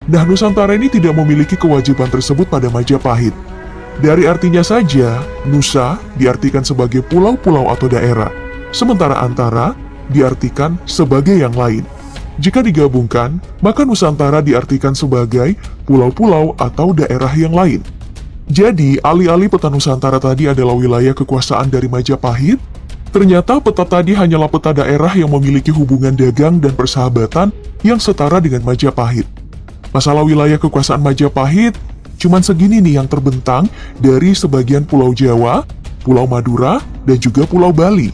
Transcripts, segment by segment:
Nah, Nusantara ini tidak memiliki kewajiban tersebut pada Majapahit. Dari artinya saja, Nusa diartikan sebagai pulau-pulau atau daerah, sementara Antara diartikan sebagai yang lain. Jika digabungkan, maka Nusantara diartikan sebagai pulau-pulau atau daerah yang lain. Jadi, alih-alih peta Nusantara tadi adalah wilayah kekuasaan dari Majapahit, ternyata peta tadi hanyalah peta daerah yang memiliki hubungan dagang dan persahabatan yang setara dengan Majapahit. Masalah wilayah kekuasaan Majapahit, cuman segini nih yang terbentang dari sebagian Pulau Jawa, Pulau Madura, dan juga Pulau Bali.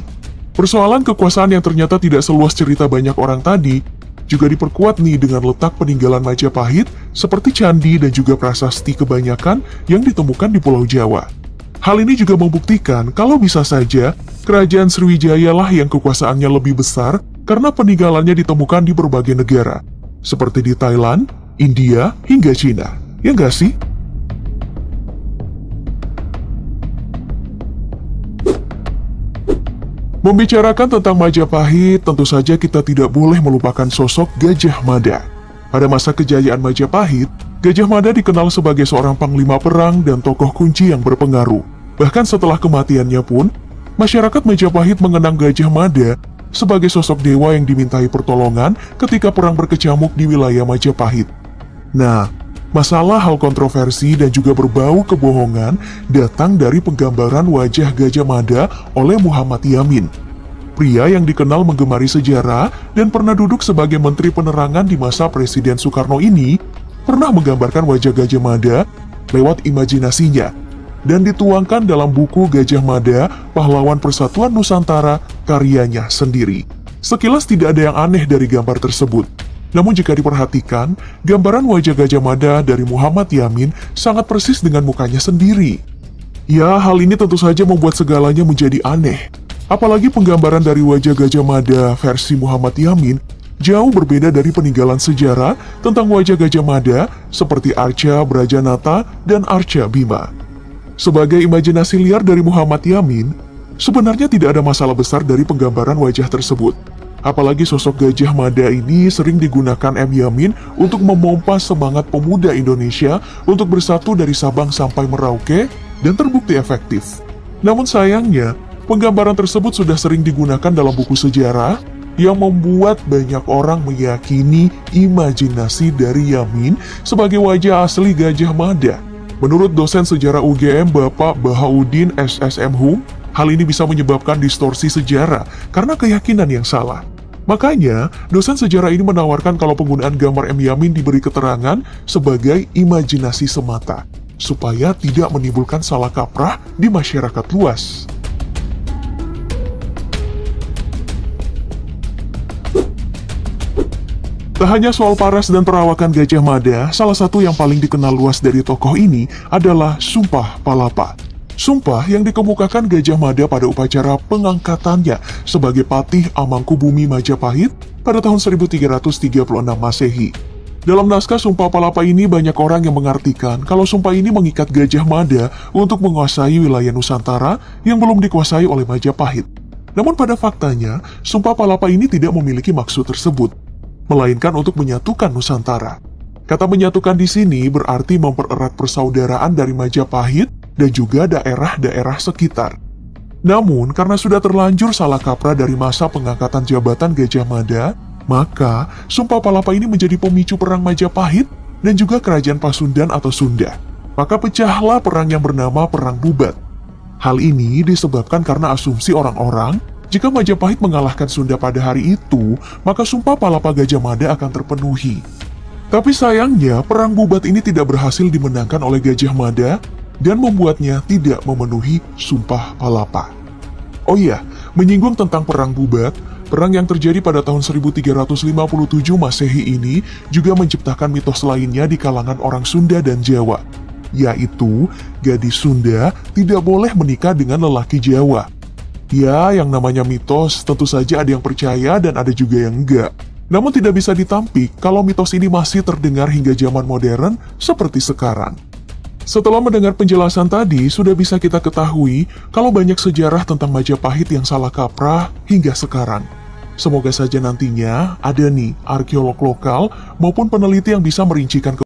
Persoalan kekuasaan yang ternyata tidak seluas cerita banyak orang tadi, juga diperkuat nih dengan letak peninggalan Majapahit seperti candi dan juga prasasti kebanyakan yang ditemukan di Pulau Jawa. Hal ini juga membuktikan kalau bisa saja kerajaan Sriwijaya lah yang kekuasaannya lebih besar karena peninggalannya ditemukan di berbagai negara, seperti di Thailand, India, hingga Cina. Ya nggak sih? Membicarakan tentang Majapahit, tentu saja kita tidak boleh melupakan sosok Gajah Mada. Pada masa kejayaan Majapahit, Gajah Mada dikenal sebagai seorang panglima perang dan tokoh kunci yang berpengaruh. Bahkan setelah kematiannya pun, masyarakat Majapahit mengenang Gajah Mada sebagai sosok dewa yang dimintai pertolongan ketika perang berkecamuk di wilayah Majapahit. Nah, masalah hal kontroversi dan juga berbau kebohongan datang dari penggambaran wajah Gajah Mada oleh Muhammad Yamin. Pria yang dikenal menggemari sejarah dan pernah duduk sebagai Menteri Penerangan di masa Presiden Soekarno ini, pernah menggambarkan wajah Gajah Mada lewat imajinasinya, dan dituangkan dalam buku Gajah Mada, Pahlawan Persatuan Nusantara, karyanya sendiri. Sekilas tidak ada yang aneh dari gambar tersebut. Namun jika diperhatikan, gambaran wajah Gajah Mada dari Muhammad Yamin sangat persis dengan mukanya sendiri. Ya, hal ini tentu saja membuat segalanya menjadi aneh. Apalagi penggambaran dari wajah Gajah Mada versi Muhammad Yamin jauh berbeda dari peninggalan sejarah tentang wajah Gajah Mada seperti Arca Brajanata dan Arca Bima. Sebagai imajinasi liar dari Muhammad Yamin, sebenarnya tidak ada masalah besar dari penggambaran wajah tersebut. Apalagi sosok Gajah Mada ini sering digunakan M. Yamin untuk memompa semangat pemuda Indonesia untuk bersatu dari Sabang sampai Merauke dan terbukti efektif. Namun sayangnya, penggambaran tersebut sudah sering digunakan dalam buku sejarah yang membuat banyak orang meyakini imajinasi dari Yamin sebagai wajah asli Gajah Mada. Menurut dosen sejarah UGM Bapak Bahaudin SSM Hum, hal ini bisa menyebabkan distorsi sejarah karena keyakinan yang salah. Makanya, dosen sejarah ini menawarkan kalau penggunaan gambar M. Yamin diberi keterangan sebagai imajinasi semata, supaya tidak menimbulkan salah kaprah di masyarakat luas. Tak hanya soal paras dan perawakan Gajah Mada, salah satu yang paling dikenal luas dari tokoh ini adalah Sumpah Palapa. Sumpah yang dikemukakan Gajah Mada pada upacara pengangkatannya sebagai Patih Amangkubumi Majapahit pada tahun 1336 Masehi. Dalam naskah Sumpah Palapa ini banyak orang yang mengartikan kalau sumpah ini mengikat Gajah Mada untuk menguasai wilayah Nusantara yang belum dikuasai oleh Majapahit. Namun pada faktanya, Sumpah Palapa ini tidak memiliki maksud tersebut, melainkan untuk menyatukan Nusantara. Kata menyatukan di sini berarti mempererat persaudaraan dari Majapahit dan juga daerah-daerah sekitar. Namun, karena sudah terlanjur salah kaprah dari masa pengangkatan jabatan Gajah Mada, maka Sumpah Palapa ini menjadi pemicu perang Majapahit dan juga kerajaan Pasundan atau Sunda. Maka pecahlah perang yang bernama Perang Bubat. Hal ini disebabkan karena asumsi orang-orang, jika Majapahit mengalahkan Sunda pada hari itu, maka Sumpah Palapa Gajah Mada akan terpenuhi. Tapi sayangnya, Perang Bubat ini tidak berhasil dimenangkan oleh Gajah Mada dan membuatnya tidak memenuhi Sumpah Palapa. Oh iya, menyinggung tentang Perang Bubat, perang yang terjadi pada tahun 1357 Masehi ini juga menciptakan mitos lainnya di kalangan orang Sunda dan Jawa, yaitu gadis Sunda tidak boleh menikah dengan lelaki Jawa. Ya, yang namanya mitos tentu saja ada yang percaya dan ada juga yang enggak. Namun tidak bisa ditampik kalau mitos ini masih terdengar hingga zaman modern seperti sekarang. Setelah mendengar penjelasan tadi, sudah bisa kita ketahui kalau banyak sejarah tentang Majapahit yang salah kaprah hingga sekarang. Semoga saja nantinya ada nih arkeolog lokal maupun peneliti yang bisa merincikan